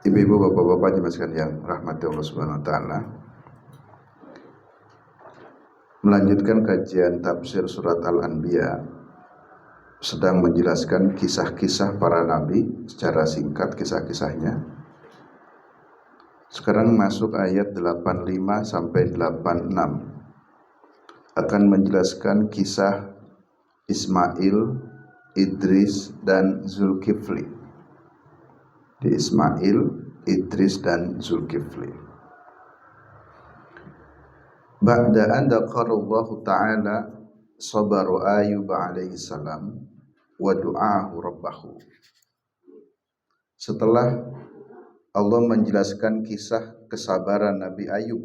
Ibu-ibu, bapak-bapak dimasukkan yang rahmati Allah Subhanahu wa taala. Melanjutkan kajian tafsir surat Al-Anbiya, sedang menjelaskan kisah-kisah para nabi secara singkat kisah-kisahnya. Sekarang masuk ayat 85 sampai 86. Akan menjelaskan kisah Ismail, Idris dan Zulkifli. Di Ismail, Idris dan Zulkifli. Ba'da an dzakarallahu ta'ala sabaru Ayyub alaihi salam wa du'ahu rabbahu. Setelah Allah menjelaskan kisah kesabaran Nabi Ayub.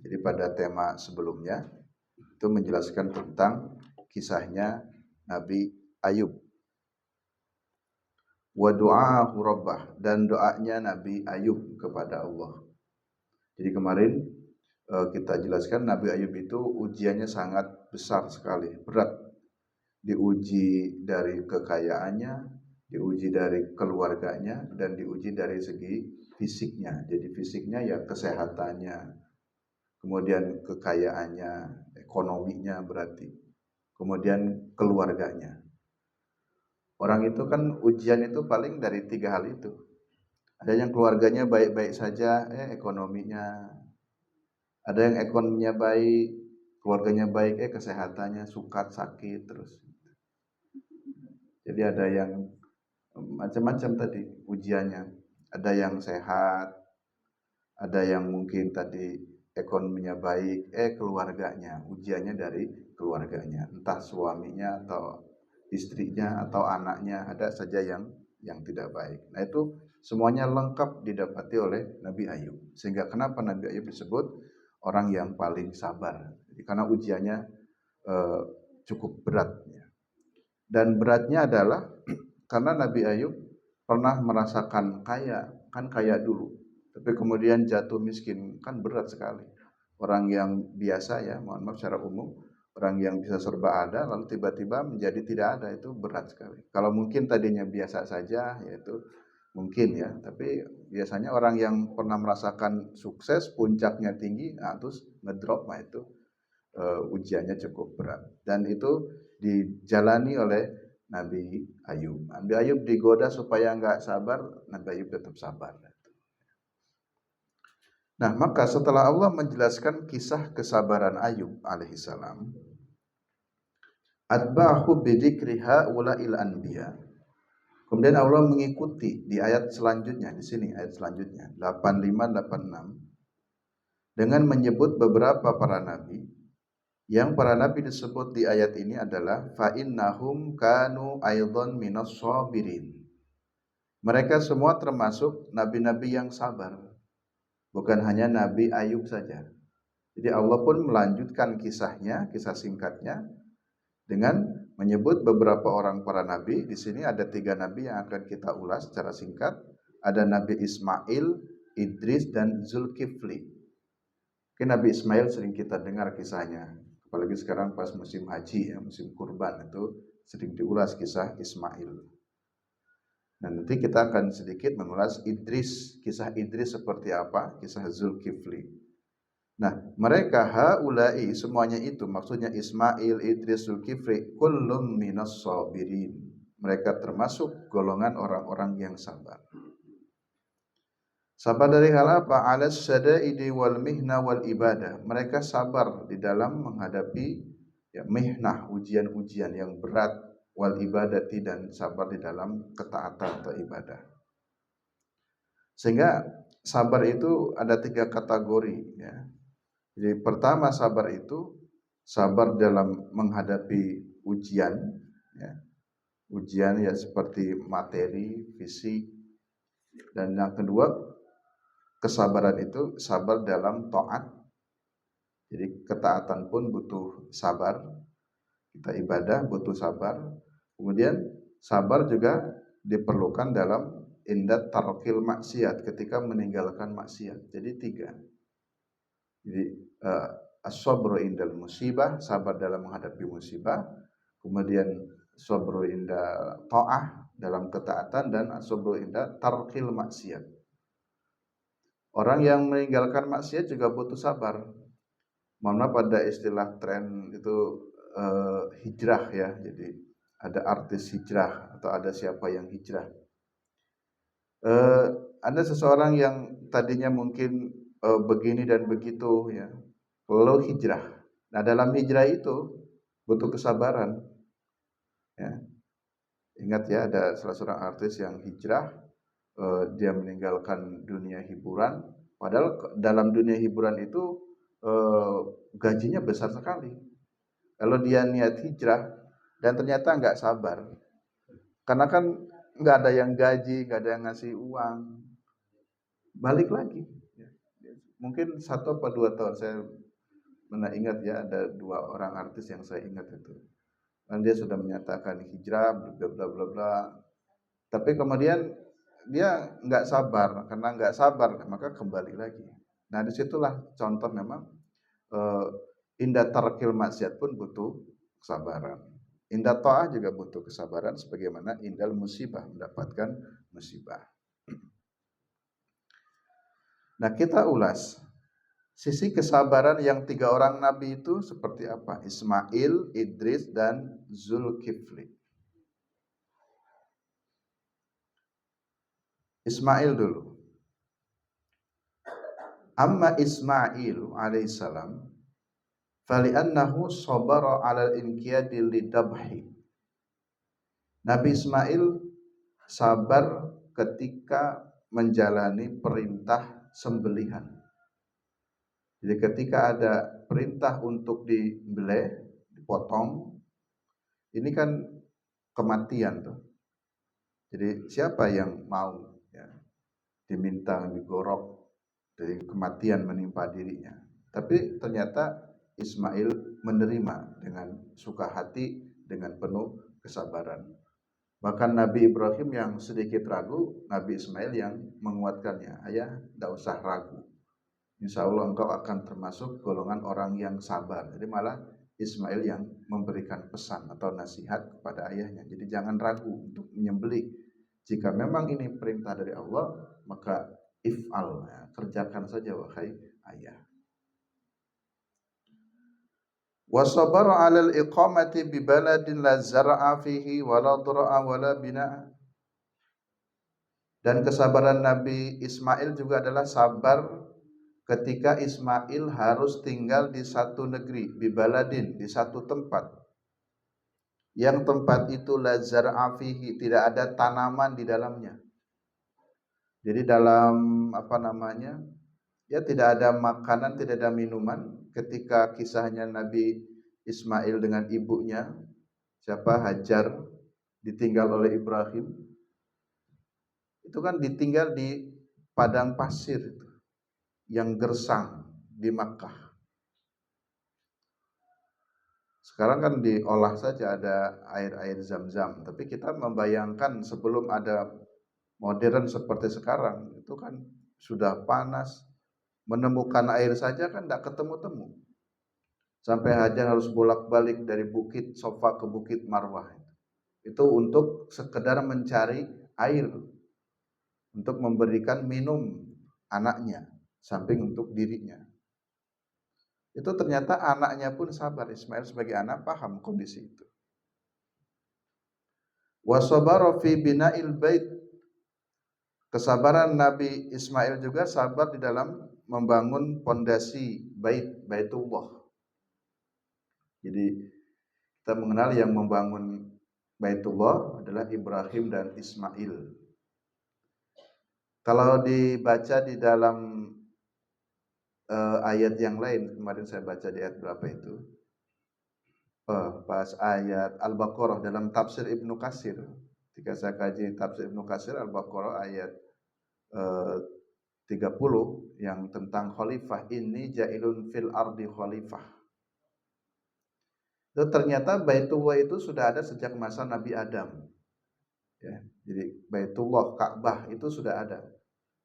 Jadi pada tema sebelumnya itu menjelaskan tentang kisahnya Nabi Ayub. Wa du'ahu rabbah, dan doanya Nabi Ayub kepada Allah. Jadi kemarin kita jelaskan Nabi Ayub itu ujiannya sangat besar sekali, berat. Diuji dari kekayaannya, diuji dari keluarganya, dan diuji dari segi fisiknya. Jadi fisiknya ya kesehatannya, kemudian kekayaannya, ekonominya berarti, kemudian keluarganya. Orang itu kan ujian itu paling dari 3 hal itu. Ada yang keluarganya baik-baik saja, ekonominya. Ada yang ekonominya baik, keluarganya baik, kesehatannya sukat, sakit terus. Jadi ada yang macam-macam tadi ujiannya. Ada yang sehat, ada yang mungkin tadi ekonominya baik, keluarganya, ujiannya dari keluarganya, entah suaminya atau istrinya atau anaknya, ada saja yang tidak baik. Nah itu semuanya lengkap didapati oleh Nabi Ayub. Sehingga kenapa Nabi Ayub disebut orang yang paling sabar? Jadi karena ujiannya cukup berat. Dan beratnya adalah karena Nabi Ayub pernah merasakan kaya, kan kaya dulu, tapi kemudian jatuh miskin, kan berat sekali. Orang yang biasa ya, mohon maaf secara umum, orang yang bisa serba ada lalu tiba-tiba menjadi tidak ada, itu berat sekali. Kalau mungkin tadinya biasa saja, yaitu mungkin ya, tapi biasanya orang yang pernah merasakan sukses, puncaknya tinggi, nah terus ngedrop, nah itu ujiannya cukup berat. Dan itu dijalani oleh Nabi Ayub. Nabi Ayub digoda supaya enggak sabar, Nabi Ayub tetap sabar. Nah, maka setelah Allah menjelaskan kisah kesabaran Ayub alaihissalam, atba'ahu bidzikri haula'il anbiya. Kemudian Allah mengikuti di ayat selanjutnya, di sini ayat selanjutnya 85-86 dengan menyebut beberapa para nabi. Yang para nabi disebut di ayat ini adalah fa innahum kanu aidan minas sabirin. Mereka semua termasuk nabi-nabi yang sabar. Bukan hanya Nabi Ayub saja. Jadi Allah pun melanjutkan kisahnya, kisah singkatnya dengan menyebut beberapa orang para nabi. Di sini ada 3 nabi yang akan kita ulas secara singkat. Ada Nabi Ismail, Idris dan Zulkifli. Mungkin Nabi Ismail sering kita dengar kisahnya. Apalagi sekarang pas musim haji ya, musim kurban itu sering diulas kisah Ismail. Nah nanti kita akan sedikit mengulas Idris, kisah Idris seperti apa, kisah Zulkifli. Nah mereka haulai semuanya itu, maksudnya Ismail, Idris, Zulkifli, kullum minas sabirin. Mereka termasuk golongan orang-orang yang sabar. Sabar dari hal apa? Alas syada'idi wal mihna wal ibadah. Mereka sabar di dalam menghadapi ya, mihnah, ujian-ujian yang berat, wal ibadati, dan sabar di dalam ketaatan atau ibadah. Sehingga sabar itu ada 3 kategori ya. Jadi pertama sabar itu sabar dalam menghadapi ujian ya. Ujian ya seperti materi, fisik. Dan yang kedua, kesabaran itu sabar dalam taat. Jadi ketaatan pun butuh sabar. Kita ibadah butuh sabar. Kemudian sabar juga diperlukan dalam indat tarkil maksiat, ketika meninggalkan maksiat. Jadi 3. Jadi as-sabru indal musibah, sabar dalam menghadapi musibah. Kemudian sabru indal ta'ah, dalam ketaatan dan as-sabru inda tarkil maksiat. Orang yang meninggalkan maksiat juga butuh sabar. Mana pada istilah tren itu hijrah ya. Jadi ada artis hijrah atau ada siapa yang hijrah. Ada seseorang yang tadinya mungkin begini dan begitu ya, lalu hijrah. Nah dalam hijrah itu butuh kesabaran. Ya. Ingat ya, ada salah seorang artis yang hijrah, dia meninggalkan dunia hiburan, padahal dalam dunia hiburan itu gajinya besar sekali. Kalau dia niat hijrah dan ternyata nggak sabar, karena kan nggak ada yang gaji, nggak ada yang ngasih uang, balik lagi. Mungkin 1 atau 2 tahun, saya pernah ingat ya, ada 2 orang artis yang saya ingat itu. Dan dia sudah menyatakan hijrah, bla bla bla bla. Tapi kemudian dia nggak sabar, karena nggak sabar maka kembali lagi. Nah disitulah contoh memang indah tarkil maksiat pun butuh kesabaran. Indah ta'ah juga butuh kesabaran, sebagaimana indal musibah, mendapatkan musibah. Nah kita ulas sisi kesabaran yang 3 orang nabi itu seperti apa? Ismail, Idris, dan Zulkifli. Ismail dulu. Amma Ismail alaihissalam fali'annahu sabara 'ala al-inqiyadi lidabhi. Nabi Ismail sabar ketika menjalani perintah sembelihan. Jadi ketika ada perintah untuk dibeleh, dipotong, ini kan kematian tuh. Jadi siapa yang mau ya, diminta digorok, dari kematian menimpa dirinya. Tapi ternyata Ismail menerima dengan suka hati, dengan penuh kesabaran. Bahkan Nabi Ibrahim yang sedikit ragu, Nabi Ismail yang menguatkannya. Ayah, tidak usah ragu. Insya Allah engkau akan termasuk golongan orang yang sabar. Jadi malah Ismail yang memberikan pesan atau nasihat kepada ayahnya. Jadi jangan ragu untuk menyembelih. Jika memang ini perintah dari Allah, maka if'al, ya, kerjakan saja wahai ayah. Wa sabara 'ala al-iqamati bi baladin la zar'a fihi wa la dura'a wa la bina'. Dan kesabaran Nabi Ismail juga adalah sabar ketika Ismail harus tinggal di satu negeri, bi baladin, di satu tempat. Yang tempat itu la zar'a fihi, tidak ada tanaman di dalamnya. Jadi dalam ya tidak ada makanan, tidak ada minuman. Ketika kisahnya Nabi Ismail dengan ibunya, siapa, Hajar, ditinggal oleh Ibrahim, itu kan ditinggal di padang pasir itu, yang gersang di Makkah. Sekarang kan diolah saja, ada air-air zam-zam. Tapi kita membayangkan sebelum ada modern seperti sekarang, itu kan sudah panas. Menemukan air saja kan tidak ketemu-temu. Sampai Hajar harus bolak-balik dari bukit Sofa ke bukit Marwah. Itu untuk sekedar mencari air, untuk memberikan minum anaknya, samping untuk dirinya. Itu ternyata anaknya pun sabar. Ismail sebagai anak paham kondisi itu. Wa sabara fi bina'il bait. Kesabaran Nabi Ismail juga sabar di dalam membangun pondasi Baitullah. Jadi kita mengenal yang membangun Baitullah adalah Ibrahim dan Ismail. Kalau dibaca di dalam ayat yang lain, kemarin saya baca di ayat berapa itu? Pas ayat Al-Baqarah dalam tafsir Ibnu Katsir. Ketika saya kaji tafsir Ibnu Katsir Al-Baqarah ayat 30 yang tentang khalifah, ini ja'ilun fil ardi khalifah. Itu ternyata Baitullah itu sudah ada sejak masa Nabi Adam. Ya, jadi Baitullah, Ka'bah itu sudah ada.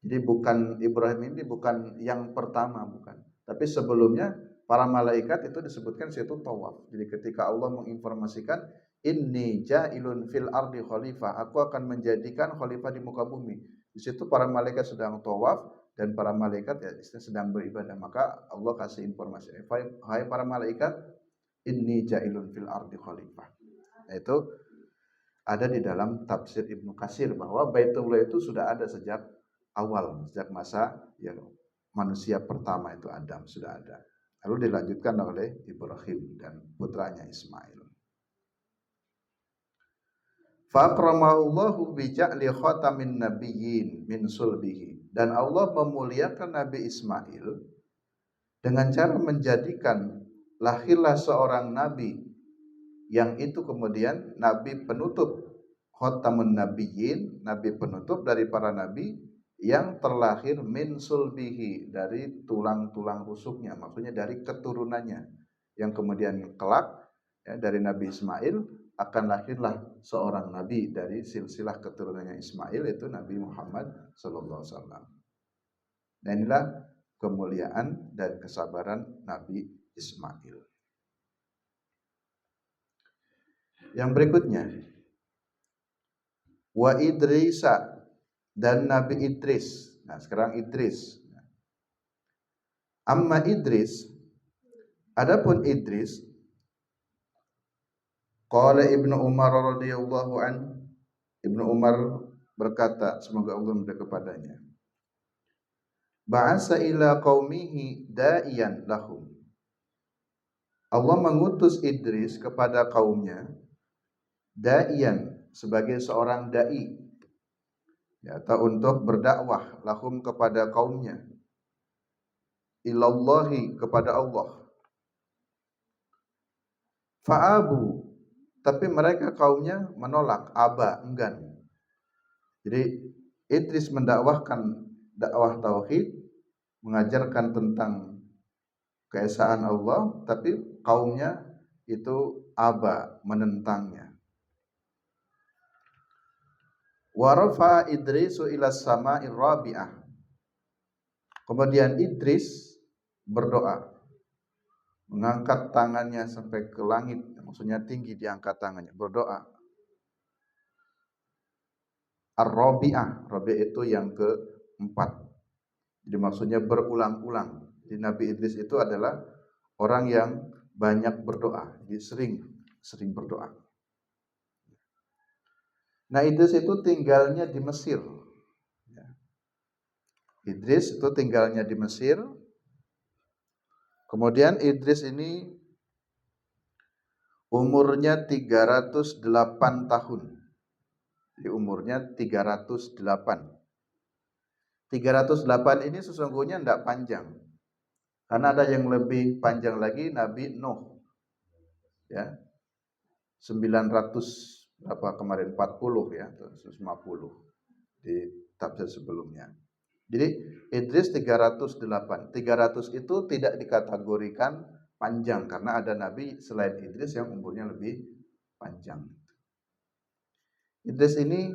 Jadi bukan Ibrahim ini bukan yang pertama, bukan. Tapi sebelumnya para malaikat itu disebutkan situ tawaf. Jadi ketika Allah menginformasikan inni ja'ilun fil ardi khalifah, aku akan menjadikan khalifah di muka bumi. Di situ para malaikat sedang tawaf dan para malaikat ya sedang beribadah. Maka Allah kasih informasi, hai para malaikat, inni ja'ilun fil ardi khalifah. Itu ada di dalam tafsir Ibnu Katsir bahwa Baitullah itu sudah ada sejak awal, sejak masa ya manusia pertama itu Adam sudah ada. Lalu dilanjutkan oleh Ibrahim dan putranya Ismail. Faqramahullahu bija'li khatamin nabiyyin min sulbihi. Dan Allah memuliakan Nabi Ismail dengan cara menjadikan lahirlah seorang nabi yang itu kemudian nabi penutup, khatamun nabiyyin, nabi penutup dari para nabi yang terlahir min sulbihi, dari tulang-tulang rusuknya, maksudnya dari keturunannya, yang kemudian kelak ya, dari Nabi Ismail akan lahirlah seorang nabi dari silsilah keturunannya Ismail, itu Nabi Muhammad sallallahu alaihi wasallam. Dan inilah kemuliaan dan kesabaran Nabi Ismail. Yang berikutnya, wa Idrisa, dan Nabi Idris. Nah, sekarang Idris. Amma Idris, adapun Idris, qala Ibnu Umar radhiyallahu an, Ibnu Umar berkata, semoga Allah meridai kepadanya, ba'asa ila qaumihi da'iyan lahum. Allah mengutus Idris kepada kaumnya, da'iyan, sebagai seorang dai, ya, atau untuk berdakwah, lahum, kepada kaumnya, ilallahi, kepada Allah. Fa'abu, tapi mereka kaumnya menolak, aba, enggan. Jadi Idris mendakwahkan dakwah tauhid, mengajarkan tentang keesaan Allah, tapi kaumnya itu aba, menentangnya. Wa rafa'a Idrisu ila sama'ir rabi'ah. Kemudian Idris berdoa, mengangkat tangannya sampai ke langit, maksudnya tinggi diangkat tangannya, berdoa. Ar-Rabi'ah, Rabi' itu yang keempat. Jadi maksudnya berulang-ulang. Jadi Nabi Idris itu adalah orang yang banyak berdoa, jadi sering berdoa. Nah, Idris itu tinggalnya di Mesir. Idris itu tinggalnya di Mesir. Kemudian Idris ini umurnya 308 tahun. Jadi umurnya 308. 308 ini sesungguhnya tidak panjang. Karena ada yang lebih panjang lagi, Nabi Nuh. Ya. 900 berapa kemarin, 40 ya, 150 di tafsir sebelumnya. Jadi Idris 308. 300 itu tidak dikategorikan panjang karena ada nabi selain Idris yang umurnya lebih panjang. Idris ini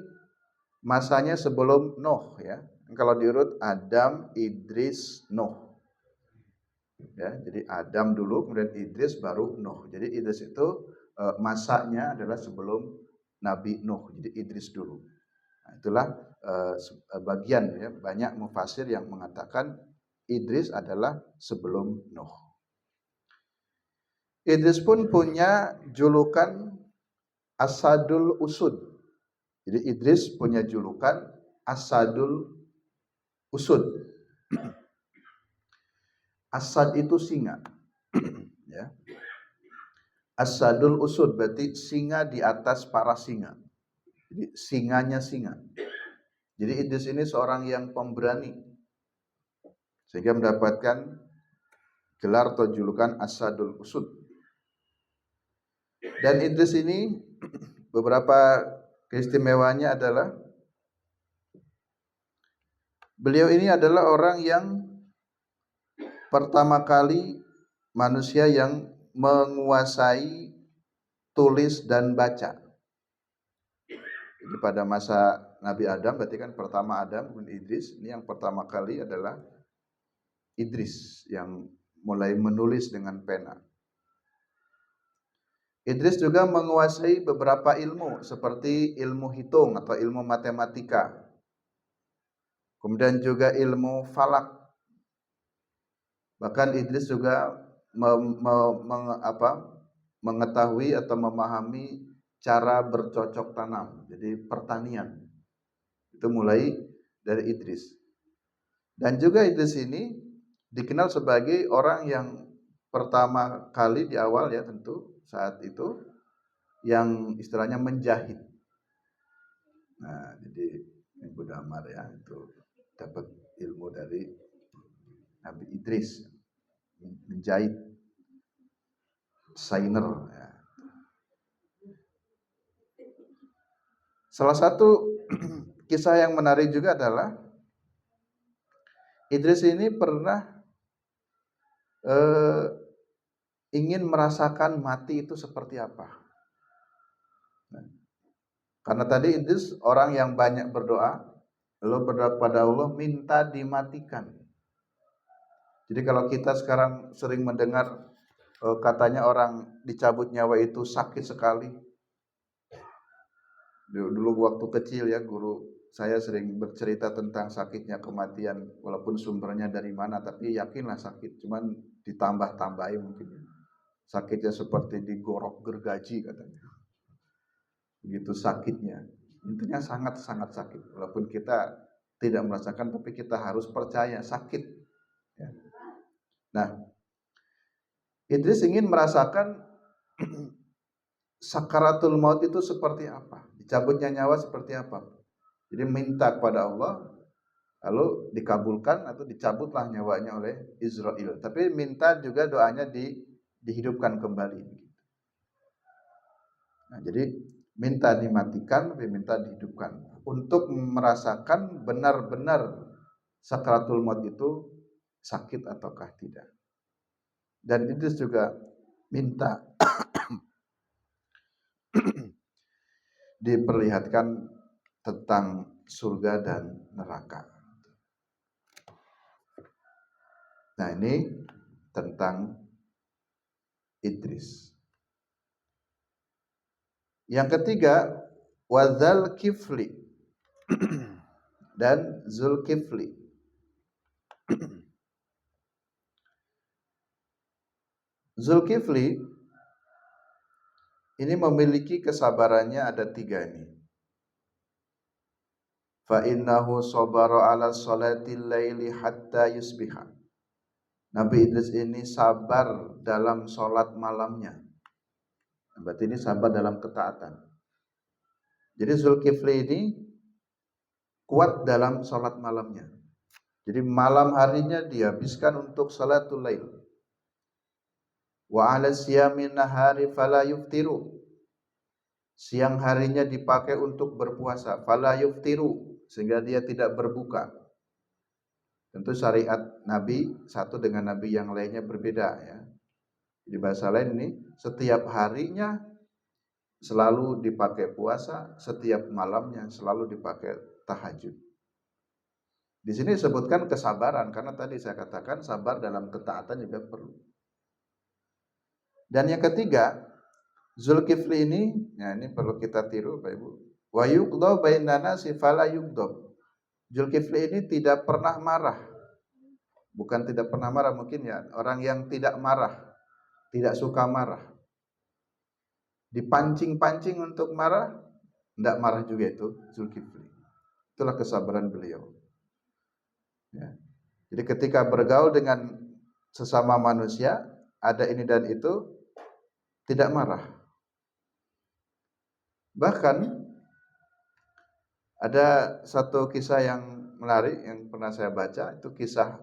masanya sebelum Nuh ya. Kalau diurut Adam, Idris, Nuh. Ya, jadi Adam dulu, kemudian Idris, baru Nuh. Jadi Idris itu masanya adalah sebelum Nabi Nuh. Jadi Idris dulu. Nah, itulah bagian ya, banyak mufasir yang mengatakan Idris adalah sebelum Nuh. Idris pun punya julukan Asadul Usud. Jadi Idris punya julukan Asadul Usud. Asad itu singa. Ya. Asadul Usud berarti singa di atas para singa. Jadi singanya singa. Jadi Idris ini seorang yang pemberani, sehingga mendapatkan gelar atau julukan Asadul Usud. Dan Idris ini beberapa keistimewaannya adalah beliau ini adalah orang yang pertama kali manusia yang menguasai tulis dan baca. Jadi pada masa Nabi Adam, berarti kan pertama Adam kemudian Idris, ini yang pertama kali adalah Idris yang mulai menulis dengan pena. Idris juga menguasai beberapa ilmu seperti ilmu hitung atau ilmu matematika. Kemudian juga ilmu falak. Bahkan Idris juga mengetahui atau memahami cara bercocok tanam. Jadi pertanian. Itu mulai dari Idris. Dan juga Idris ini dikenal sebagai orang yang pertama kali di awal ya tentu saat itu yang istilahnya menjahit. Nah, jadi Ibu Damar ya itu dapat ilmu dari Nabi Idris menjahit, desainer ya. Salah satu kisah yang menarik juga adalah Idris ini pernah ingin merasakan mati itu seperti apa. Nah, karena tadi Idris orang yang banyak berdoa, lalu berdoa pada Allah minta dimatikan. Jadi kalau kita sekarang sering mendengar katanya orang dicabut nyawa itu sakit sekali. Dulu waktu kecil ya guru saya sering bercerita tentang sakitnya kematian, walaupun sumbernya dari mana, tapi yakinlah sakit, cuman ditambah-tambahin mungkin. Sakitnya seperti digorok gergaji katanya. Begitu sakitnya. Intinya sangat-sangat sakit. Walaupun kita tidak merasakan, tapi kita harus percaya sakit. Ya. Nah, Idris ingin merasakan sakaratul maut itu seperti apa, dicabutnya nyawa seperti apa. Jadi minta kepada Allah, lalu dikabulkan atau dicabutlah nyawanya oleh Israel. Tapi minta juga doanya dihidupkan kembali. Nah, jadi minta dimatikan, tapi minta dihidupkan untuk merasakan benar-benar sakaratul maut itu sakit ataukah tidak. Dan Idris juga minta diperlihatkan tentang surga dan neraka. Nah, ini tentang Idris. Yang ketiga, wadzal kifli dan Zulkifli. Zulkifli ini memiliki kesabarannya ada 3 ini. Fa innahu sabara ala salatil laili hatta yusbiha. Nabi Idris ini sabar dalam sholat malamnya. Berarti ini sabar dalam ketaatan. Jadi Zulkifli ini kuat dalam sholat malamnya. Jadi malam harinya dihabiskan untuk salatul lail. Wa ala siyamin nahari fala yuftiru. Siang harinya dipakai untuk berpuasa, fala yuftiru, sehingga dia tidak berbuka. Tentu syariat Nabi satu dengan Nabi yang lainnya berbeda ya. Di bahasa lain ini setiap harinya selalu dipakai puasa, setiap malamnya selalu dipakai tahajud. Di sini disebutkan kesabaran karena tadi saya katakan sabar dalam ketaatan juga perlu. Dan yang ketiga, Zulkifli ini, ya ini perlu kita tiru Bapak Ibu. Wa yuqda bainana sifala yuqdab. Zulkifli ini tidak pernah marah. Bukan tidak pernah marah mungkin ya, orang yang tidak marah, tidak suka marah. Dipancing-pancing untuk marah, tidak marah juga itu Zulkifli. Itulah kesabaran beliau. Ya. Jadi ketika bergaul dengan sesama manusia, ada ini dan itu, tidak marah. Bahkan ada satu kisah yang menarik yang pernah saya baca, itu kisah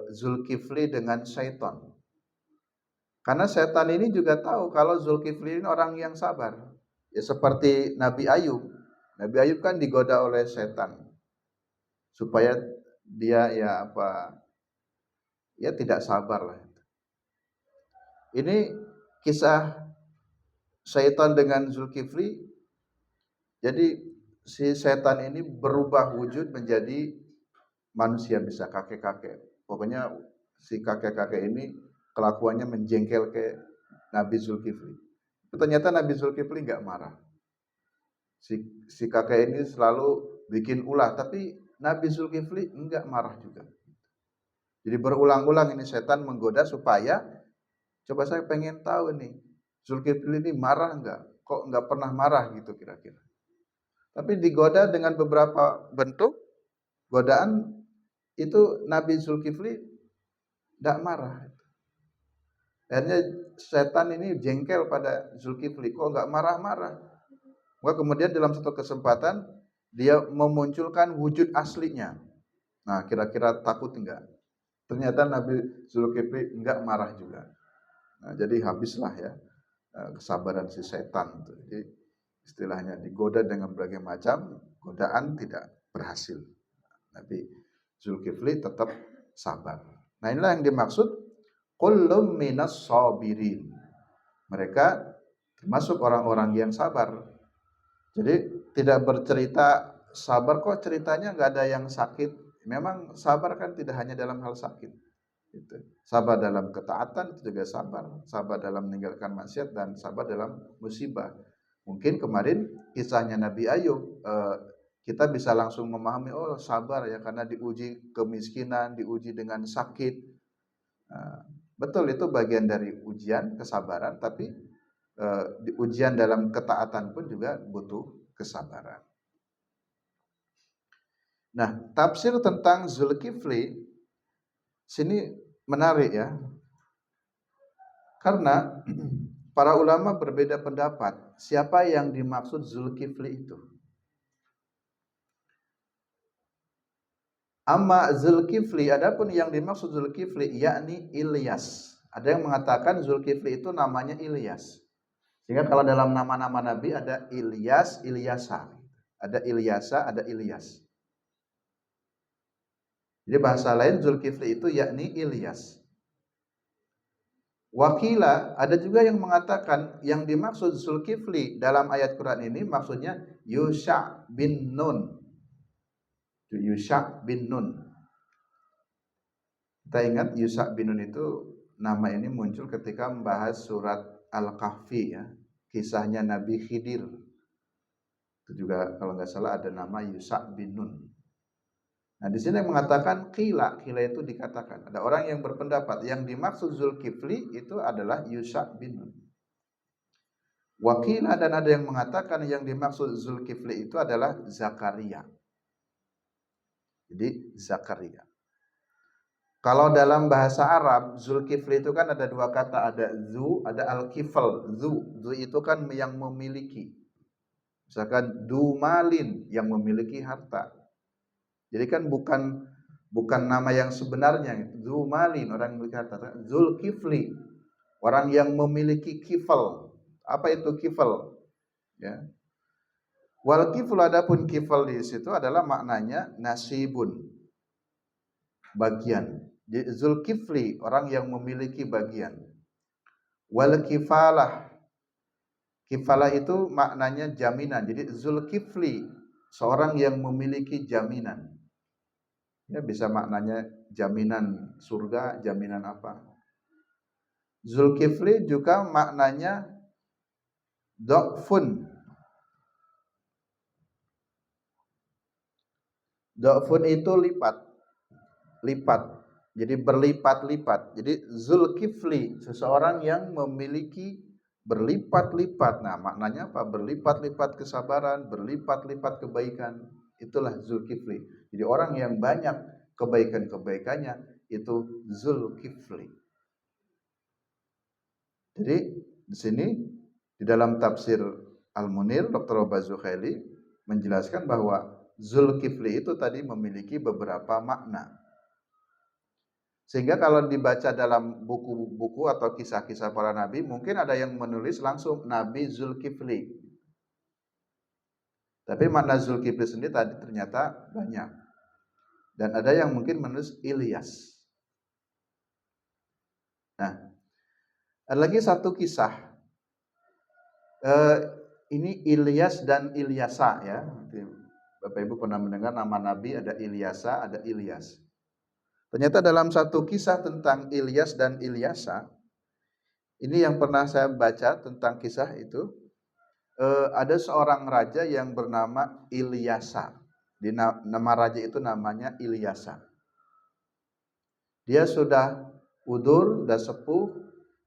Zulkifli dengan syaitan. Karena setan ini juga tahu kalau Zulkifli ini orang yang sabar. Ya seperti Nabi Ayub. Nabi Ayub kan digoda oleh setan supaya dia ya tidak sabar lah. Ini kisah syaitan dengan Zulkifli. Jadi si setan ini berubah wujud menjadi manusia, bisa kakek-kakek. Pokoknya si kakek-kakek ini kelakuannya menjengkel ke Nabi Zulkifli. Ternyata Nabi Zulkifli nggak marah. Si kakek ini selalu bikin ulah, tapi Nabi Zulkifli enggak marah juga. Jadi berulang-ulang ini setan menggoda supaya, coba saya pengen tahu nih, Zulkifli ini marah enggak? Kok enggak pernah marah gitu kira-kira. Tapi digoda dengan beberapa bentuk godaan, itu Nabi Zulkifli enggak marah. Akhirnya setan ini jengkel pada Zulkifli, kok enggak marah-marah. Maka kemudian dalam satu kesempatan dia memunculkan wujud aslinya. Nah, kira-kira takut enggak? Ternyata Nabi Zulkifli enggak marah juga. Nah, jadi habislah ya kesabaran si setan. Jadi istilahnya digoda dengan berbagai macam godaan tidak berhasil. Nabi Zulkifli tetap sabar. Nah, inilah yang dimaksud kullum minas sabirin. Mereka termasuk orang-orang yang sabar. Jadi tidak bercerita sabar kok ceritanya nggak ada yang sakit. Memang sabar kan tidak hanya dalam hal sakit. Gitu. Sabar dalam ketaatan itu juga sabar. Sabar dalam meninggalkan maksiat dan sabar dalam musibah. Mungkin kemarin kisahnya Nabi Ayub, kita bisa langsung memahami, oh sabar ya karena diuji kemiskinan, diuji dengan sakit. Betul, itu bagian dari ujian kesabaran, tapi ujian dalam ketaatan pun juga butuh kesabaran. Nah, tafsir tentang Zulkifli sini menarik ya. Karena para ulama berbeda pendapat siapa yang dimaksud Zulkifli itu. Amma Zulkifli, adapun yang dimaksud Zulkifli yakni Ilyas. Ada yang mengatakan Zulkifli itu namanya Ilyas. Sehingga kalau dalam nama-nama Nabi ada Ilyas, Ilyasa. Ada Ilyasa, ada Ilyas. Jadi bahasa lain Zulkifli itu yakni Ilyas. Wakila, ada juga yang mengatakan yang dimaksud Zulkifli dalam ayat Quran ini maksudnya Yusha bin Nun. Yusha bin Nun. Kita ingat Yusha bin Nun itu nama ini muncul ketika membahas surat Al-Kahfi ya, kisahnya Nabi Khidir. Itu juga kalau nggak salah ada nama Yusha bin Nun. Nah, di sini mengatakan qila itu dikatakan. Ada orang yang berpendapat yang dimaksud Zulkifli itu adalah Yusha bin Nun. Wakila, dan ada yang mengatakan yang dimaksud Zulkifli itu adalah Zakaria. Jadi Zakaria. Kalau dalam bahasa Arab Zulkifli itu kan ada dua kata, ada zu, ada al-kifl. Zu itu kan yang memiliki. Misalkan dumalin yang memiliki harta. Jadi kan bukan nama yang sebenarnya. Zumalin orang yang memiliki harta. Zulkifli orang yang memiliki kifal. Apa itu kifal? Ya. Wal kifl, adapun kifal di situ adalah maknanya nasibun, bagian. Jadi Zulkifli orang yang memiliki bagian. Wal kifalah, kifalah itu maknanya jaminan. Jadi Zulkifli seorang yang memiliki jaminan. Ya, bisa maknanya jaminan surga, jaminan apa. Zulkifli juga maknanya dhafun. Dhafun itu lipat. Jadi berlipat-lipat. Jadi Zulkifli seseorang yang memiliki berlipat-lipat. Nah, maknanya apa? Berlipat-lipat kesabaran, berlipat-lipat kebaikan. Itulah Zulkifli. Jadi orang yang banyak kebaikan-kebaikannya itu Zulkifli. Jadi di sini di dalam tafsir Al-Munir Dr. Obazukhaili menjelaskan bahwa Zulkifli itu tadi memiliki beberapa makna. Sehingga kalau dibaca dalam buku-buku atau kisah-kisah para nabi, mungkin ada yang menulis langsung Nabi Zulkifli. Tapi makna Zulkifli sendiri tadi ternyata banyak. Dan ada yang mungkin menulis Ilyas. Nah, ada lagi satu kisah. Ini Ilyas dan Ilyasa ya. Bapak Ibu pernah mendengar nama Nabi ada Ilyasa, ada Ilyas. Ternyata dalam satu kisah tentang Ilyas dan Ilyasa, Ini yang pernah saya baca tentang kisah itu. Ada seorang raja yang bernama Ilyasa. Nama raja itu namanya Ilyasa. Dia sudah udur, sudah sepuh.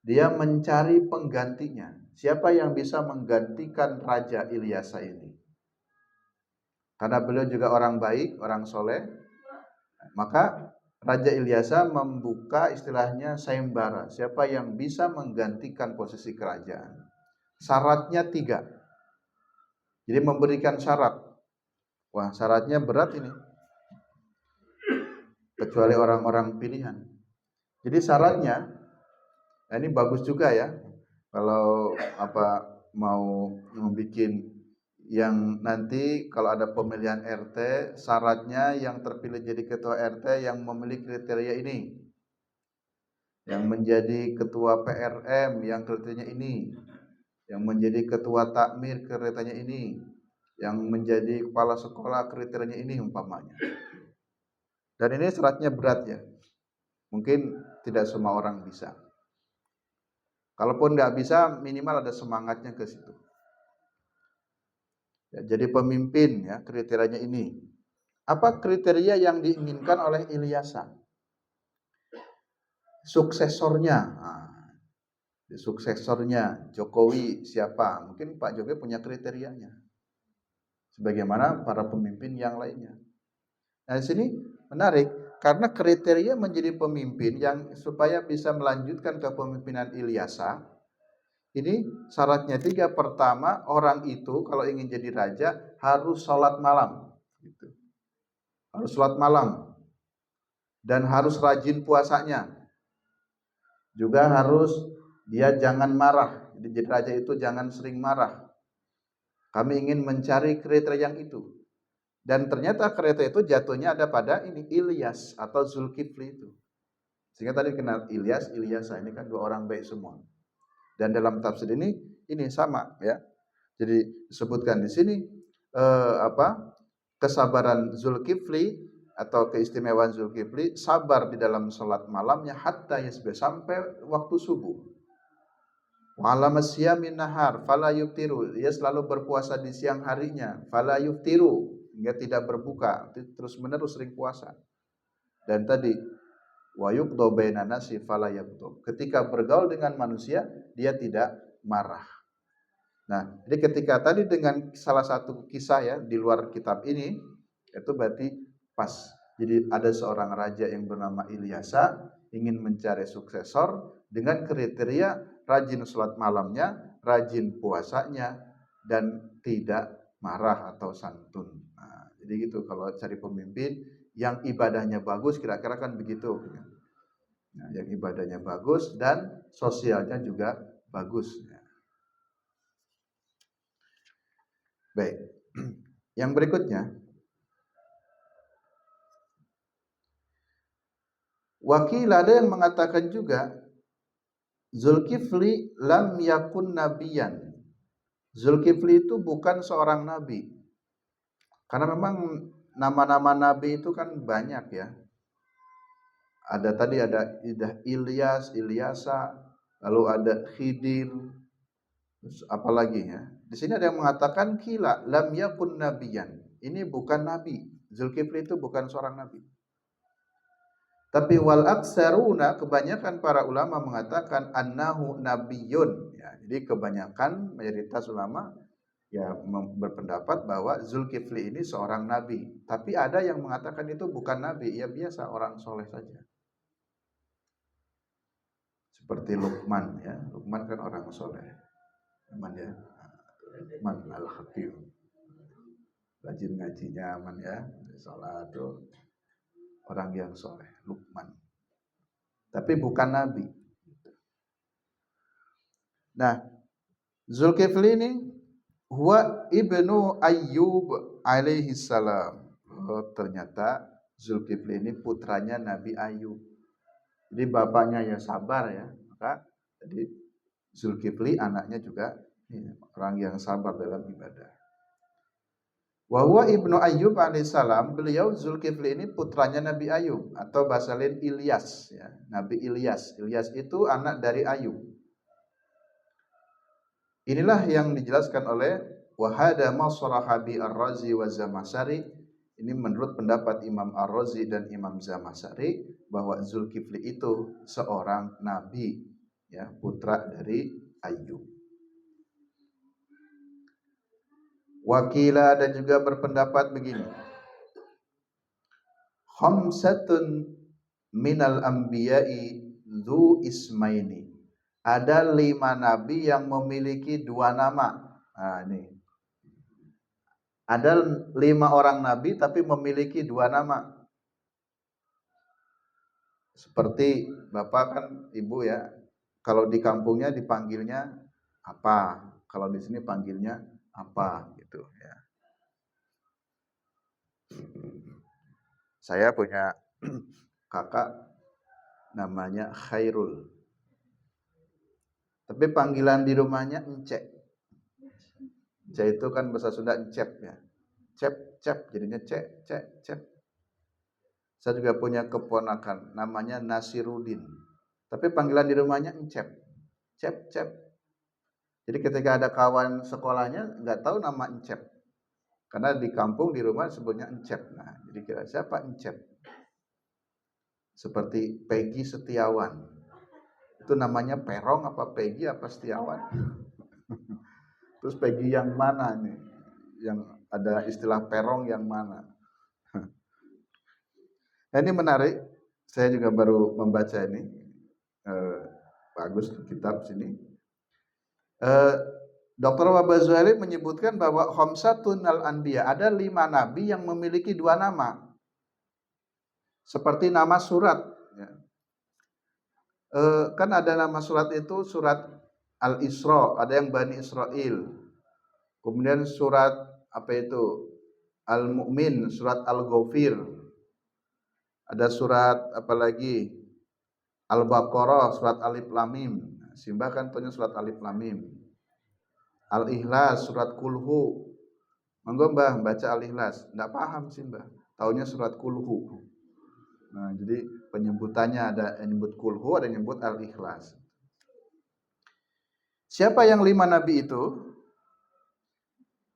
Dia mencari penggantinya. Siapa yang bisa menggantikan Raja Ilyasa ini? Karena beliau juga orang baik, orang soleh. Maka Raja Ilyasa membuka istilahnya sayembara. Siapa yang bisa menggantikan posisi kerajaan? Syaratnya 3. Jadi memberikan syarat. Wah, syaratnya berat ini. Kecuali orang-orang pilihan. Jadi syaratnya, nah ini bagus juga ya. Kalau mau membuat yang nanti kalau ada pemilihan RT, syaratnya yang terpilih jadi ketua RT yang memiliki kriteria ini. Yang menjadi ketua PRM yang kriterianya ini. Yang menjadi ketua takmir kriterianya ini. Yang menjadi kepala sekolah kriterianya ini umpamanya. Dan ini syaratnya berat ya. Mungkin tidak semua orang bisa. Kalaupun nggak bisa, minimal ada semangatnya ke situ. Ya, jadi pemimpin ya kriterianya ini. Apa kriteria yang diinginkan oleh Ilyasa? Suksesornya. Suksesornya Jokowi siapa? Mungkin Pak Jokowi punya kriterianya. Sebagaimana para pemimpin yang lainnya. Nah, di sini menarik karena kriteria menjadi pemimpin yang supaya bisa melanjutkan kepemimpinan Ilyasa. Ini syaratnya 3. Pertama, orang itu kalau ingin jadi raja harus sholat malam. Gitu. Harus sholat malam. Dan harus rajin puasanya. Juga harus dia jangan marah. Jadi raja itu jangan sering marah. Kami ingin mencari kriteria yang itu. Dan ternyata kriteria itu jatuhnya ada pada ini Ilyas atau Zulkifli itu. Sehingga tadi kenal Ilyas, Ilyasa. Ini kan 2 orang baik semua. Dan dalam tafsir ini sama ya. Jadi disebutkan di sini kesabaran Zulkifli atau keistimewaan Zulkifli, sabar di dalam sholat malamnya hatta yasbih, sampai waktu subuh. Wala masyamin nahar fala yuftiru, dia selalu berpuasa di siang harinya, fala yuftiru, hingga tidak berbuka, terus menerus sering puasa. Dan tadi wa yuqdo bainan nasi fala yaqdo, ketika bergaul dengan manusia dia tidak marah. Nah, jadi ketika tadi dengan salah satu kisah ya di luar kitab ini, itu berarti pas. Jadi ada seorang raja yang bernama Ilyasa ingin mencari suksesor dengan kriteria rajin sholat malamnya, rajin puasanya, dan tidak marah atau santun. Nah, jadi gitu kalau cari pemimpin yang ibadahnya bagus, kira-kira kan begitu. Nah, yang ibadahnya bagus dan sosialnya juga bagus. Baik, yang berikutnya, wakil ada yang mengatakan juga Zulkifli lam yakun nabiyan. Zulkifli itu bukan seorang nabi. Karena memang nama-nama nabi itu kan banyak ya. Ada Ilyas, Ilyasa, lalu ada Khidir, terus apalagi ya. Di sini ada yang mengatakan kila lam yakun nabiyan. Ini bukan nabi. Zulkifli itu bukan seorang nabi. Tapi wal aksaruna, kebanyakan para ulama mengatakan annahu nabiyyun. Ya, jadi kebanyakan mayoritas ulama ya berpendapat bahwa Zulkifli ini seorang nabi. Tapi ada yang mengatakan itu bukan nabi, ya biasa orang soleh saja. Seperti Luqman ya. Luqman kan orang soleh. Aman ya. Luqman al-Hakim. Rajin ngajinya aman ya. Salat tuh. Orang yang soleh, Luqman. Tapi bukan nabi. Nah, Zulkifli ini huwa ibnu Ayyub alaihi salam. Oh, ternyata Zulkifli ini putranya Nabi Ayub. Jadi bapaknya ya sabar ya. Maka jadi Zulkifli anaknya juga orang yang sabar dalam ibadah. Wa huwa ibnu Ayyub alaihissalam, beliau Zulkifli ini putranya Nabi Ayub atau bahasa lain Ilyas ya, Nabi Ilyas. Ilyas itu anak dari Ayub. Inilah yang dijelaskan oleh Wahada Masrahabi Ar-Razi wa Zamakhsyari. Ini menurut pendapat Imam Ar-Razi dan Imam Zamakhsyari bahwa Zulkifli itu seorang nabi, ya, putra dari Ayyub. Wakila dan juga berpendapat begini. Khamsatun minal anbiya'i dzu ismaini. Ada 5 nabi yang memiliki 2 nama. Nah, ini. Ada 5 orang nabi tapi memiliki 2 nama. Seperti Bapak kan Ibu ya, kalau di kampungnya dipanggilnya apa? Kalau di sini panggilnya apa gitu ya. Saya punya kakak namanya Khairul. Tapi panggilan di rumahnya Encek. Encek itu kan bahasa Sunda encep ya. Cep, cep, jadinya cek, cek, cep. Saya juga punya keponakan namanya Nasirudin. Tapi panggilan di rumahnya Encep. Cep, cep. Jadi ketika ada kawan sekolahnya nggak tahu nama Encep. Karena di kampung di rumah sebutnya Encep. Nah, jadi kira siapa Encep? Seperti Peggy Setiawan. Itu namanya Perong apa Peggy apa Setiawan? Terus Peggy yang mana nih? Yang ada istilah Perong yang mana? Nah, ini menarik. Saya juga baru membaca ini. Bagus kitab sini. Dr. Wahbah Zuhaili menyebutkan bahwa khamsatun al-anbiya, ada 5 nabi yang memiliki 2 nama. Seperti nama surat. Ya. Kan ada nama surat itu surat Al-Isra, ada yang Bani Israel. Kemudian surat apa itu? Al-Mu'min, surat Al-Ghafir. Ada surat apa lagi? Al-Baqarah, surat Alif Lam Mim. Simbah kan punya surat Alif Lam Mim. Al-Ikhlas, surat Kulhu. Monggo Mbah baca Al-Ikhlas. Enggak paham sih Mbah. Taunya surat Kulhu. Nah, jadi penyebutannya ada yang nyebut Kulhu, ada yang nyebut Al-Ikhlas. Siapa yang 5 nabi itu?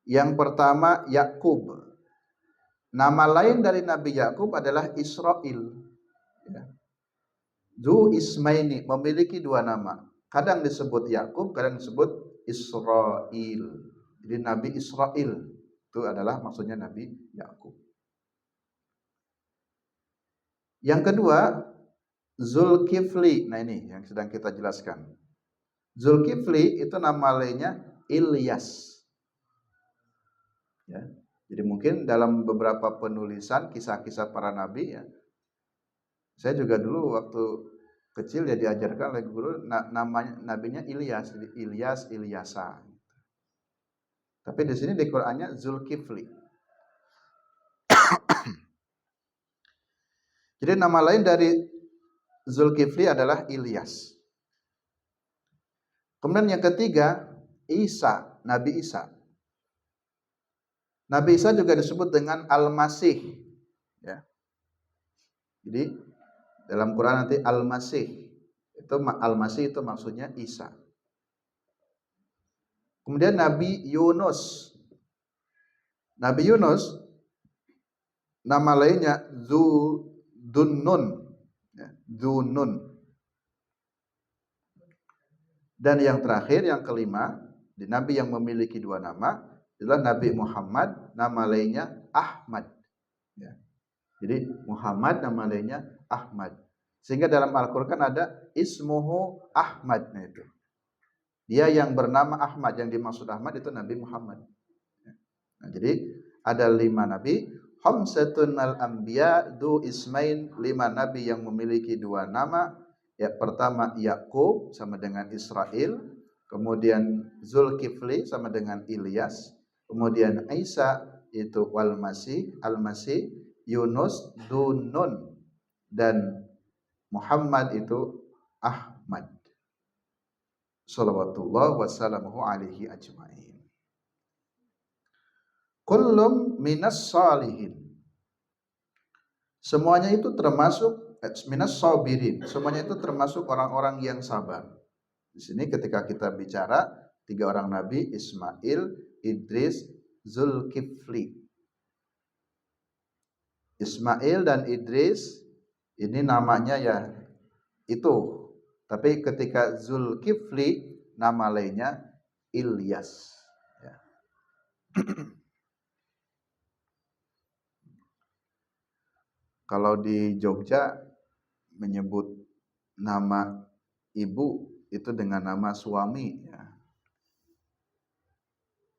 Yang pertama Yakub. Nama lain dari Nabi Yakub adalah Israel. Ya. Dzu Ismaini, memiliki 2 nama. Kadang disebut Yakub, kadang disebut Israel. Jadi Nabi Israel itu adalah maksudnya Nabi Yakub. Yang kedua Zulkifli. Nah, ini yang sedang kita jelaskan. Zulkifli itu nama lainnya Ilyas. Ya. Jadi mungkin dalam beberapa penulisan kisah-kisah para nabi ya. Saya juga dulu waktu kecil ya diajarkan oleh guru namanya nabinya Ilyas, jadi Ilyas, Ilyasa. Tapi di sini di Qur'annya Zulkifli. Jadi nama lain dari Zulkifli adalah Ilyas. Kemudian yang ketiga Isa, Nabi Isa. Nabi Isa juga disebut dengan Al-Masih. Ya. Jadi dalam Quran nanti Al-Masih. Al-Masih itu maksudnya Isa. Kemudian Nabi Yunus. Nabi Yunus nama lainnya Dunnun. Ya, Dunnun. Dan yang terakhir, yang kelima, di Nabi yang memiliki 2 nama adalah Nabi Muhammad, nama lainnya Ahmad. Ya. Jadi Muhammad nama lainnya Ahmad. Sehingga dalam Al-Quran ada Ismuhu Ahmad. Nah, itu. Dia yang bernama Ahmad, yang dimaksud Ahmad itu Nabi Muhammad. Nah, jadi ada 5 nabi. Khamsatun al-anbiya dzu ismain, 5 nabi yang memiliki 2 nama. Ya, pertama Yakub sama dengan Israel, kemudian Zulkifli sama dengan Ilyas, kemudian Isa itu Al-Masih, Yunus Dunnun, dan Muhammad itu Ahmad. Shalawatullah wassalamuhu alaihi ajma'in. Kullum minas salihin. Semuanya itu termasuk minas sabirin. Semuanya itu termasuk orang-orang yang sabar. Di sini ketika kita bicara Tiga orang nabi, Ismail, Idris, Zulkifli. Ismail dan Idris ini namanya ya itu. Tapi ketika Zulkifli nama lainnya Ilyas. Ya. Kalau di Jogja menyebut nama ibu itu dengan nama suami. Ya.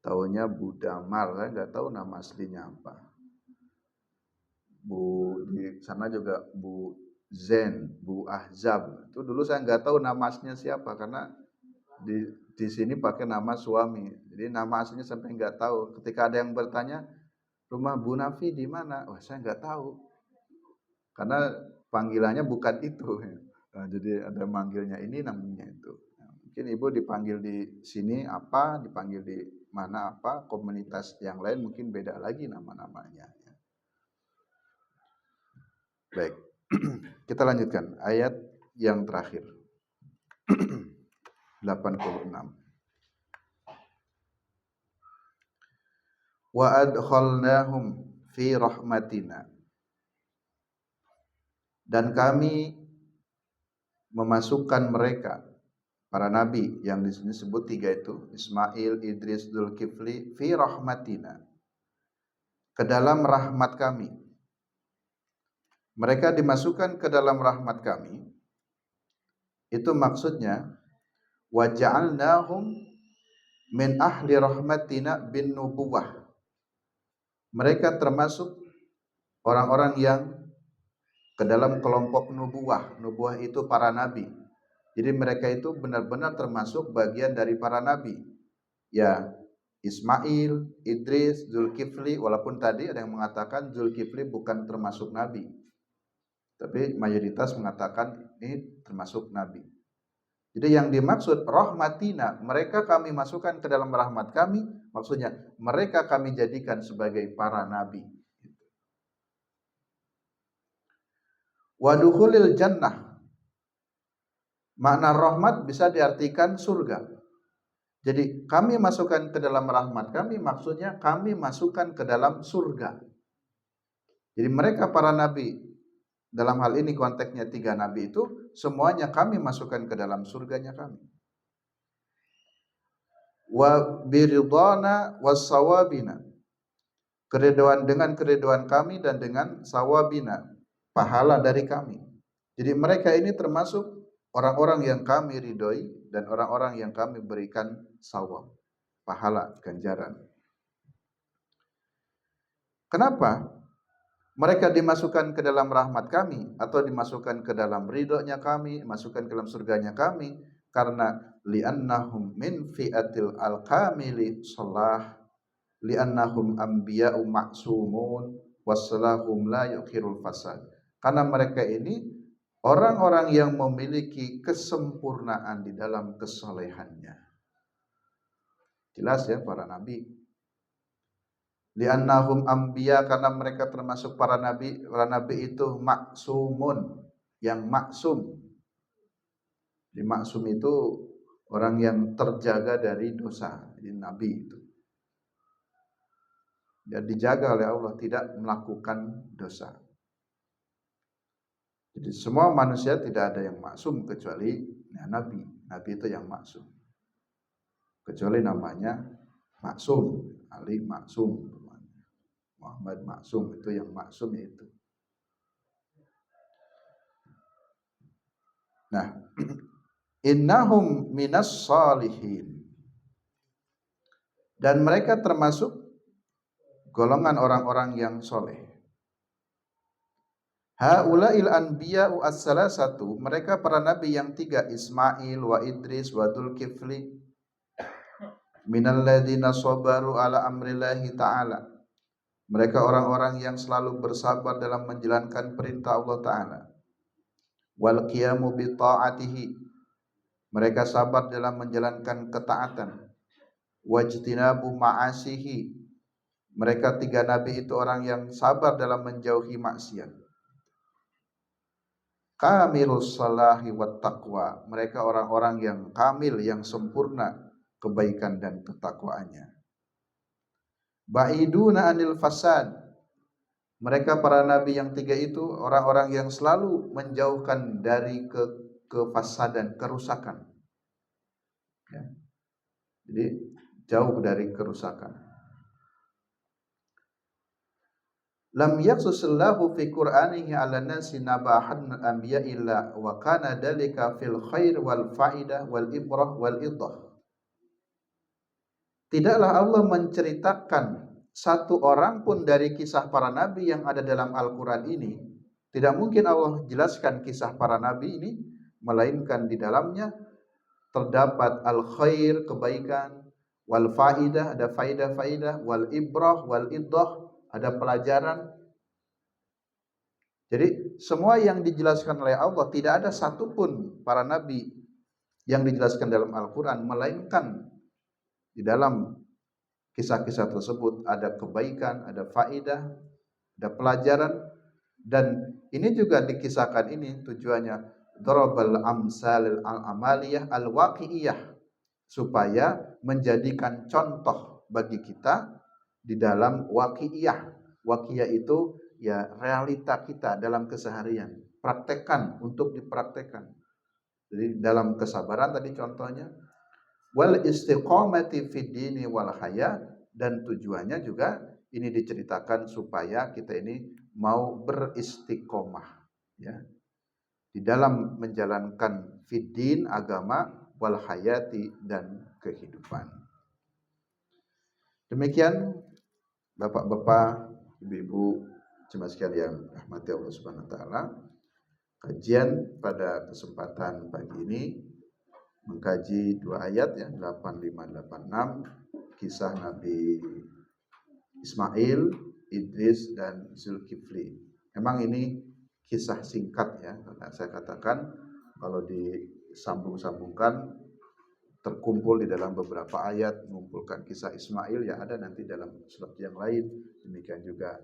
Taunya Bu Damar, saya nggak tahu nama aslinya apa. Bu di sana juga Bu Zen, Bu Ahzab. Itu dulu saya nggak tahu nama aslinya siapa karena di sini pakai nama suami. Jadi nama aslinya sampai nggak tahu. Ketika ada yang bertanya, rumah Bu Nafi di mana? Wah, saya nggak tahu. Karena panggilannya bukan itu. Nah, jadi ada manggilnya ini, namanya itu. Nah, mungkin ibu dipanggil di sini apa, dipanggil di mana apa, komunitas yang lain mungkin beda lagi nama-namanya. Baik, kita lanjutkan ayat yang terakhir. 86. Wa adkhalnahum fi rahmatina. Dan kami memasukkan mereka, para nabi yang di sini sebut tiga itu, Ismail, Idris, Zulkifli, fi rahmatina, ke dalam rahmat kami. Mereka dimasukkan ke dalam rahmat kami. Itu maksudnya wa ja'alnahum min ahli rahmatina bin nubuwah. Mereka termasuk orang-orang yang ke dalam kelompok nubuwah. Nubuwah itu para nabi. Jadi mereka itu benar-benar termasuk bagian dari para nabi. Ya, Ismail, Idris, Zulkifli, walaupun tadi ada yang mengatakan Zulkifli bukan termasuk nabi. Tapi mayoritas mengatakan ini termasuk nabi. Jadi yang dimaksud rahmatina, mereka kami masukkan ke dalam rahmat kami, maksudnya mereka kami jadikan sebagai para nabi. Wadukhulil jannah. Makna rahmat bisa diartikan surga. Jadi kami masukkan ke dalam rahmat kami, maksudnya kami masukkan ke dalam surga. Jadi mereka para nabi, dalam hal ini konteksnya tiga nabi itu, semuanya kami masukkan ke dalam surganya kami. Wa biridana was sawabina. Keridhaan dengan keridhaan kami dan dengan sawabina, pahala dari kami. Jadi mereka ini termasuk orang-orang yang kami ridhoi dan orang-orang yang kami berikan sawab, pahala, ganjaran. Kenapa mereka dimasukkan ke dalam rahmat kami atau dimasukkan ke dalam ridhonya kami, dimasukkan ke dalam surganya kami? Karena li'annahum min fi'atil al-kamili salah, li'annahum anbiya'u ma'sumun wassalahum la yukhirul fasad. Karena mereka ini orang-orang yang memiliki kesempurnaan di dalam kesolehannya. Jelas ya, para nabi. Li'annahum anbiya, karena mereka termasuk para nabi. Para nabi itu maksumun, yang maksum. Di maksum itu orang yang terjaga dari dosa. Jadi nabi itu dia dijaga oleh Allah, tidak melakukan dosa. Jadi semua manusia tidak ada yang maksum kecuali ya, nabi. Nabi itu yang maksum. Kecuali namanya maksum, Ali maksum, Muhammad maksum, itu yang maksum itu. Nah, innahum minas salihin. Dan mereka termasuk golongan orang-orang yang soleh. Haula'il anbiya'u as-salasatu, mereka para nabi yang tiga, Ismail wa Idris wa Dzulkifli, minal ladzina sabaru ala amrillahi ta'ala. Mereka orang-orang yang selalu bersabar dalam menjalankan perintah Allah Ta'ala. Wal qiyamu bi ta'atihi, mereka sabar dalam menjalankan ketaatan. Wajtinabu ma'asihi, mereka tiga nabi itu orang yang sabar dalam menjauhi maksiat. Kamilus salahi wat taqwa, mereka orang-orang yang kamil, yang sempurna kebaikan dan ketakwaannya. Ba'iduna anil fasad. Mereka para nabi yang tiga itu orang-orang yang selalu menjauhkan dari kefasadan, kerusakan. Ya. Jadi jauh dari kerusakan. Lam yaksusillahu fi Qur'anihi 'ala nasi nabahan anbiya illa wa kana dalika fil khair wal faidah wal ibrah wal idah. Tidaklah Allah menceritakan satu orang pun dari kisah para nabi yang ada dalam Al-Quran ini. Tidak mungkin Allah jelaskan kisah para nabi ini, melainkan di dalamnya terdapat al-khair, kebaikan, wal faidah, ada faidah-faidah, wal ibrah, wal idah, ada pelajaran. Jadi semua yang dijelaskan oleh Allah, tidak ada satupun para nabi yang dijelaskan dalam Al-Quran, melainkan di dalam kisah-kisah tersebut ada kebaikan, ada faidah, ada pelajaran. Dan ini juga dikisahkan ini tujuannya darabal amsalil al-amaliyah al-waqi'iyah, supaya menjadikan contoh bagi kita di dalam waqi'iyah. Waqi'iyah itu ya realita kita dalam keseharian. Praktekkan, untuk dipraktekkan. Jadi dalam kesabaran tadi contohnya, wal istiqamati fid dini wal haya, dan tujuannya juga ini diceritakan supaya kita ini mau beristiqomah ya di dalam menjalankan fiddin agama wal hayati dan kehidupan. Demikian Bapak-bapak, Ibu-ibu, jemaah sekalian rahmati Allah Subhanahu wa taala, kajian pada kesempatan pagi ini mengkaji dua ayat ya, 8586, kisah Nabi Ismail, Idris dan Zulkifli. Memang ini kisah singkat ya, karena saya katakan kalau disambung-sambungkan terkumpul di dalam beberapa ayat, mengumpulkan kisah Ismail ya ada nanti dalam surat yang lain, demikian juga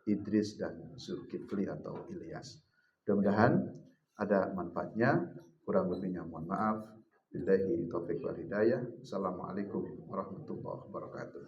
Idris dan Zulkifli atau Ilyas. Mudah-mudahan ada manfaatnya, kurang lebihnya mohon maaf. Billahi taufiq wal hidayah. Assalamualaikum warahmatullahi wabarakatuh.